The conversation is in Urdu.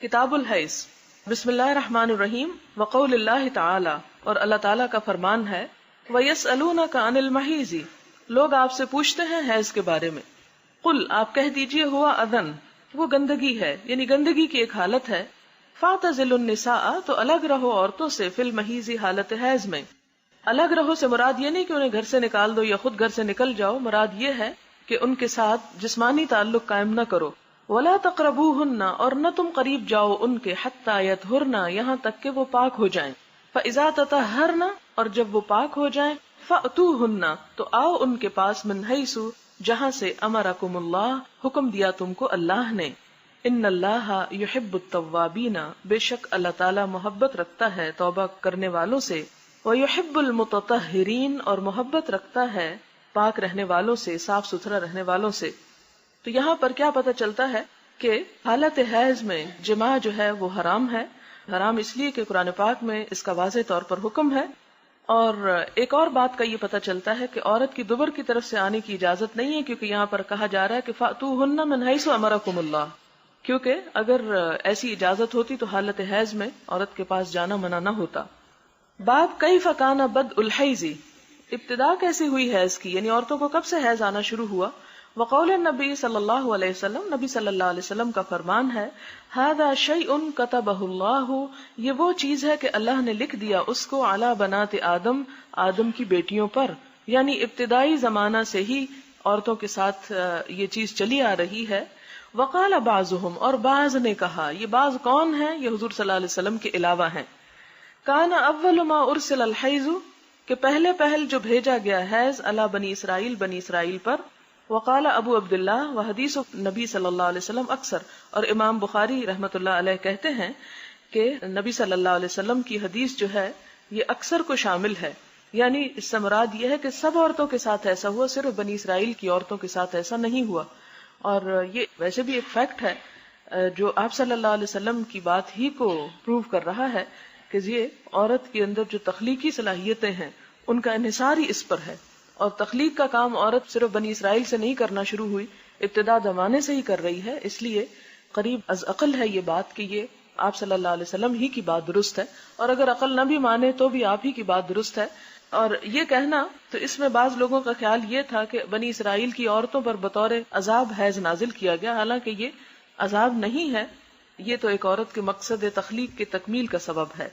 کتاب الحیض۔ بسم اللہ الرحمن الرحیم۔ وقول اللہ تعالی، اور اللہ تعالیٰ کا فرمان ہے، وَيَسْأَلُونَكَ عَنِ الْمَحِيضِ، لوگ آپ سے پوچھتے ہیں حیض کے بارے میں۔ قل، آپ کہہ دیجئے، ہوا اذن، وہ گندگی ہے، یعنی گندگی کی ایک حالت ہے۔ فَاعْتَزِلُوا النِّسَاءَ، تو الگ رہو عورتوں سے، فی المحیض، حالت حیض میں۔ الگ رہو سے مراد یہ نہیں کہ انہیں گھر سے نکال دو یا خود گھر سے نکل جاؤ، مراد یہ ہے کہ ان کے ساتھ جسمانی تعلق قائم نہ کرو۔ وَلَا تَقْرَبُوهُنَّ، اور نہ تم قریب جاؤ ان کے، حَتَّى يَطْهُرْنَ، یہاں تک کہ وہ پاک ہو جائیں۔ فَإِذَا تَطَهَّرْنَ، اور جب وہ پاک ہو جائیں، فَأْتُوهُنَّ، تو آؤ ان کے پاس، مِنْ حَيْثُ، جہاں سے أَمَرَكُمُ اللَّهُ، حکم دیا تم کو اللہ نے۔ إِنَّ اللَّهَ يُحِبُّ التَّوَّابِينَ، بے شک اللہ تعالیٰ محبت رکھتا ہے توبہ کرنے والوں سے۔ وَيُحِبُّ الْمُتَطَهِّرِينَ، اور محبت رکھتا ہے پاک رہنے والوں سے، صاف ستھرا رہنے والوں سے۔ تو یہاں پر کیا پتہ چلتا ہے کہ حالت حیض میں جماع جو ہے وہ حرام ہے۔ حرام اس لیے کہ قرآن پاک میں اس کا واضح طور پر حکم ہے۔ اور ایک اور بات کا یہ پتہ چلتا ہے کہ عورت کی دبر کی طرف سے آنے کی اجازت نہیں ہے، کیونکہ یہاں پر کہا جا رہا ہے کہ فَأْتُوهُنَّ مِنْ حَيْثُ أَمَرَكُمُ اللَّهُ، کیونکہ اگر ایسی اجازت ہوتی تو حالت حیض میں عورت کے پاس جانا منع نہ ہوتا۔ باب کیف کان بدء الحیض، ابتدا کیسی ہوئی حیض کی، یعنی عورتوں کو کب سے حیض آنا شروع ہوا۔ وقول النبی صلی اللہ علیہ وسلم، نبی صلی اللہ علیہ وسلم کا فرمان ہے، ھذا شیء کتبہ اللہ، یہ وہ چیز ہے کہ اللہ نے لکھ دیا اس کو، علی بنات آدم، آدم کی بیٹیوں پر، یعنی ابتدائی زمانہ سے ہی عورتوں کے ساتھ یہ چیز چلی آ رہی ہے۔ وقال بعضهم، اور بعض نے کہا، یہ بعض کون ہیں؟ یہ حضور صلی اللہ علیہ وسلم کے علاوہ ہیں۔ کان اول ما ارسل الحیض، کہ پہلے پہل جو بھیجا گیا حیض، علی بنی اسرائیل، بنی اسرائیل پر۔ وقال ابو عبداللہ، وحدیث نبی صلی اللہ علیہ وسلم اکثر، اور امام بخاری رحمۃ اللہ علیہ کہتے ہیں کہ نبی صلی اللہ علیہ وسلم کی حدیث جو ہے یہ اکثر کو شامل ہے، یعنی اس سے مراد یہ ہے کہ سب عورتوں کے ساتھ ایسا ہوا، صرف بنی اسرائیل کی عورتوں کے ساتھ ایسا نہیں ہوا۔ اور یہ ویسے بھی ایک فیکٹ ہے جو آپ صلی اللہ علیہ وسلم کی بات ہی کو پروو کر رہا ہے کہ یہ عورت کے اندر جو تخلیقی صلاحیتیں ہیں ان کا انحصار ہی اس پر ہے۔ اور تخلیق کا کام عورت صرف بنی اسرائیل سے نہیں کرنا شروع ہوئی، ابتدا زمانے سے ہی کر رہی ہے، اس لیے قریب از عقل ہے یہ بات کہ یہ آپ صلی اللہ علیہ وسلم ہی کی بات درست ہے، اور اگر عقل نہ بھی مانے تو بھی آپ ہی کی بات درست ہے۔ اور یہ کہنا تو اس میں بعض لوگوں کا خیال یہ تھا کہ بنی اسرائیل کی عورتوں پر بطور عذاب حیض نازل کیا گیا، حالانکہ یہ عذاب نہیں ہے، یہ تو ایک عورت کے مقصد تخلیق کی تکمیل کا سبب ہے۔